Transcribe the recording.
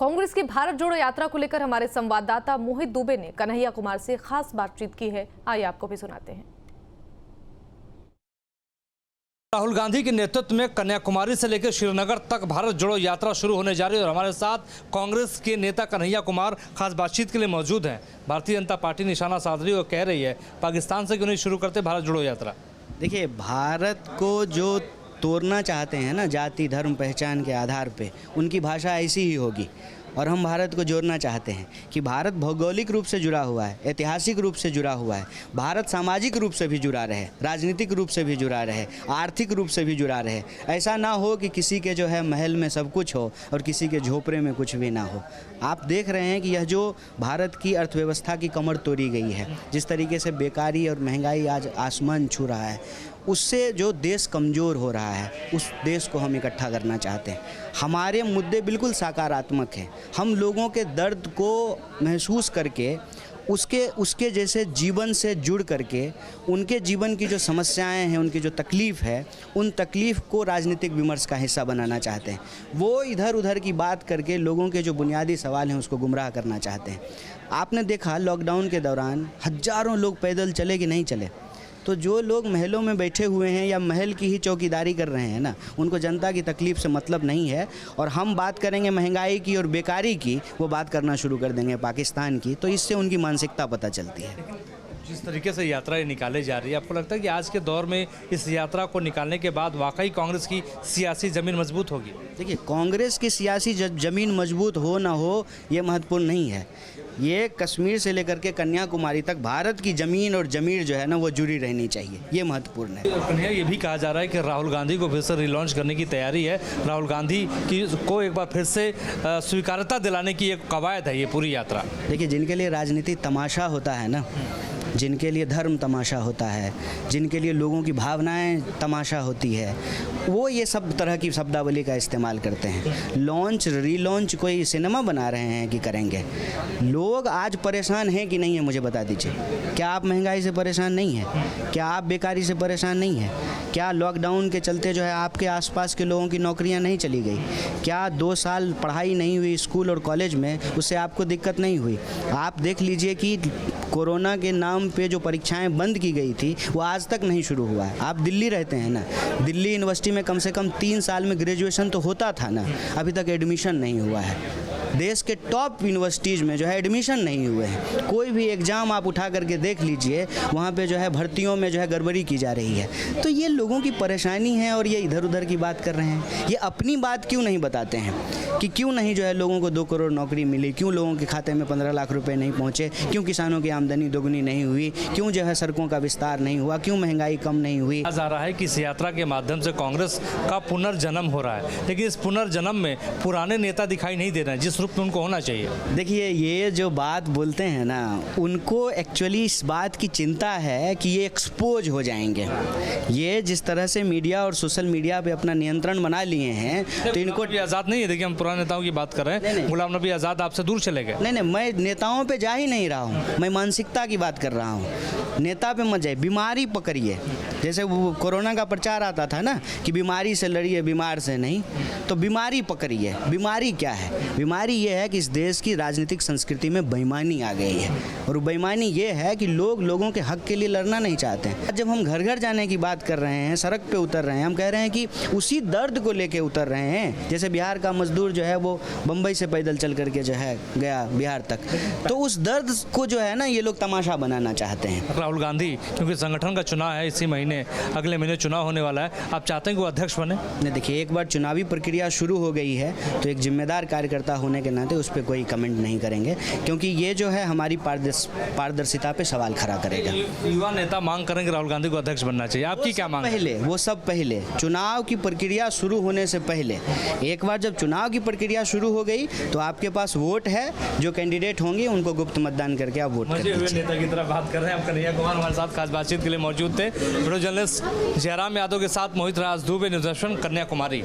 कांग्रेस की भारत जोड़ो यात्रा को लेकर हमारे संवाददाता मोहित दुबे ने कन्हैया कुमार से खास बातचीत की है। आइए आपको भी सुनाते हैं। राहुल गांधी के नेतृत्व में कन्याकुमारी से लेकर श्रीनगर तक भारत जोड़ो यात्रा शुरू होने जा रही है और हमारे साथ कांग्रेस के नेता कन्हैया कुमार खास बातचीत के लिए मौजूद हैं। भारतीय जनता पार्टी निशाना साध रही है और कह रही है पाकिस्तान से क्यों नहीं शुरू करते भारत जोड़ो यात्रा। देखिए, भारत को जो तोड़ना चाहते हैं ना, जाति धर्म पहचान के आधार पे, उनकी भाषा ऐसी ही होगी। और हम भारत को जोड़ना चाहते हैं कि भारत भौगोलिक रूप से जुड़ा हुआ है, ऐतिहासिक रूप से जुड़ा हुआ है। भारत सामाजिक रूप से भी जुड़ा रहे, राजनीतिक रूप से भी जुड़ा रहे, आर्थिक रूप से भी जुड़ा रहे। ऐसा ना हो कि किसी के जो है महल में सब कुछ हो और किसी के झोपड़े में कुछ भी ना हो। आप देख रहे हैं कि यह जो भारत की अर्थव्यवस्था की कमर तोड़ी गई है, जिस तरीके से बेकारी और महंगाई आज आसमान छू रहा है, उससे जो देश कमज़ोर हो रहा है, उस देश को हम इकट्ठा करना चाहते हैं। हमारे मुद्दे बिल्कुल सकारात्मक हैं। हम लोगों के दर्द को महसूस करके उसके जैसे जीवन से जुड़ करके उनके जीवन की जो समस्याएं हैं, उनकी जो तकलीफ़ है, उन तकलीफ़ को राजनीतिक विमर्श का हिस्सा बनाना चाहते हैं। वो इधर उधर की बात करके लोगों के जो बुनियादी सवाल हैं उसको गुमराह करना चाहते हैं। आपने देखा लॉकडाउन के दौरान हज़ारों लोग पैदल चले कि नहीं चले। तो जो लोग महलों में बैठे हुए हैं या महल की ही चौकीदारी कर रहे हैं ना, उनको जनता की तकलीफ़ से मतलब नहीं है। और हम बात करेंगे महंगाई की और बेकारी की, वो बात करना शुरू कर देंगे पाकिस्तान की। तो इससे उनकी मानसिकता पता चलती है। जिस तरीके से यात्रा ये निकाले जा रही है, आपको लगता है कि आज के दौर में इस यात्रा को निकालने के बाद वाकई कांग्रेस की सियासी ज़मीन मजबूत होगी? देखिए, कांग्रेस की सियासी ज़मीन मजबूत हो ना हो ये महत्वपूर्ण नहीं है। ये कश्मीर से लेकर के कन्याकुमारी तक भारत की ज़मीन और ज़मीर जो है ना, वो जुड़ी रहनी चाहिए, ये महत्वपूर्ण है। कन्हैया, ये भी कहा जा रहा है कि राहुल गांधी को फिर से रिलॉन्च करने की तैयारी है। राहुल गांधी को एक बार फिर से स्वीकार्यता दिलाने की एक कवायद है ये पूरी यात्रा। देखिए, जिनके लिए राजनीति तमाशा होता है ना, जिनके लिए धर्म तमाशा होता है, जिनके लिए लोगों की भावनाएं तमाशा होती है, वो ये सब तरह की शब्दावली का इस्तेमाल करते हैं। लॉन्च रीलॉन्च कोई सिनेमा बना रहे हैं कि करेंगे? लोग आज परेशान हैं कि नहीं है, मुझे बता दीजिए। क्या आप महंगाई से परेशान नहीं हैं? क्या आप बेकारी से परेशान नहीं हैं? क्या लॉकडाउन के चलते जो है आपके आसपास के लोगों की नौकरियां नहीं चली गई? क्या 2 साल पढ़ाई नहीं हुई स्कूल और कॉलेज में, उससे आपको दिक्कत नहीं हुई? आप देख लीजिए कि कोरोना के नाम पे जो परीक्षाएं बंद की गई थी वो आज तक नहीं शुरू हुआ है। आप दिल्ली रहते हैं ना, दिल्ली यूनिवर्सिटी में कम से कम 3 साल में ग्रेजुएशन तो होता था ना, अभी तक एडमिशन नहीं हुआ है। देश के टॉप यूनिवर्सिटीज़ में जो है एडमिशन नहीं हुए हैं। कोई भी एग्ज़ाम आप उठा करके देख लीजिए, वहाँ पे जो है भर्तियों में जो है गड़बड़ी की जा रही है। तो ये लोगों की परेशानी है और ये इधर उधर की बात कर रहे हैं। ये अपनी बात क्यों नहीं बताते हैं कि क्यों नहीं जो है लोगों को 2 करोड़ नौकरी मिली, क्यों लोगों के खाते में 15 लाख रुपए नहीं पहुँचे, क्यों किसानों की आमदनी दोगुनी नहीं हुई, क्यों जो है सड़कों का विस्तार नहीं हुआ, क्यों महंगाई कम नहीं हुई। कहा जा रहा है कि इस यात्रा के माध्यम से कांग्रेस का पुनर्जन्म हो रहा है, लेकिन इस पुनर्जन्म में पुराने नेता दिखाई नहीं दे रहे हैं जिस रूप में उनको होना चाहिए। देखिए, ये जो बात बोलते हैं ना, उनको एक्चुअली इस बात की चिंता है कि ये एक्सपोज हो जाएंगे। ये जिस तरह से मीडिया और सोशल मीडिया पे अपना नियंत्रण बना लिए हैं, तो इनको आज़ाद नहीं है। देखिए, हम पुराने नेताओं की बात कर रहे हैं। गुलाम नबी आज़ाद आपसे दूर चले गए। नहीं, मैं नेताओं पे जा ही नहीं रहा हूँ, मैं मानसिकता की बात कर रहा हूँ। नेता पे मत जाइए, बीमारी पकड़िए। जैसे वो कोरोना का प्रचार आता था ना कि बीमारी से लड़िए, बीमार से नहीं। तो बीमारी पकड़िए। बीमारी क्या है? बीमारी ये है कि इस देश की राजनीतिक संस्कृति में बेईमानी आ गई है। और बेईमानी ये है कि लोगों के हक के लिए लड़ना नहीं चाहते हैं। जब हम घर घर जाने की बात कर रहे हैं, सड़क पे उतर रहे हैं, हम कह रहे हैं कि उसी दर्द को लेके उतर रहे हैं। जैसे बिहार का मजदूर जो है वो बम्बई से पैदल चल करके जो है गया बिहार तक, तो उस दर्द को जो है ना ये लोग तमाशा बनाना चाहते हैं। राहुल गांधी, क्योंकि संगठन का चुनाव है इसी महीने, अगले महीने चुनाव होने वाला है, आप चाहते हैं कि वो अध्यक्ष बने? नहीं, देखिए, एक बार चुनावी प्रक्रिया शुरू हो गई है तो एक जिम्मेदार कार्यकर्ता होने के नाते उस पर कोई कमेंट नहीं करेंगे, क्योंकि ये जो है हमारी पारदर्शिता पे सवाल खड़ा करेगा। युवा नेता मांग करेंगे राहुल गांधी को अध्यक्ष बनना चाहिए, आपकी क्या मांग? वो सब पहले चुनाव की प्रक्रिया शुरू होने से पहले, एक बार जब चुनाव की प्रक्रिया शुरू हो गई तो आपके पास वोट है, जो कैंडिडेट होंगे उनको गुप्त मतदान करके आप वोट कर दीजिए। नेता की तरह बात कर रहे हैं हम। कन्हैया कुमार हमारे साथ खास बातचीत के लिए मौजूद थे। वीडियो जर्नलिस्ट जयराम यादव के साथ मोहित दुबे, न्यूज़ 18 कन्याकुमारी।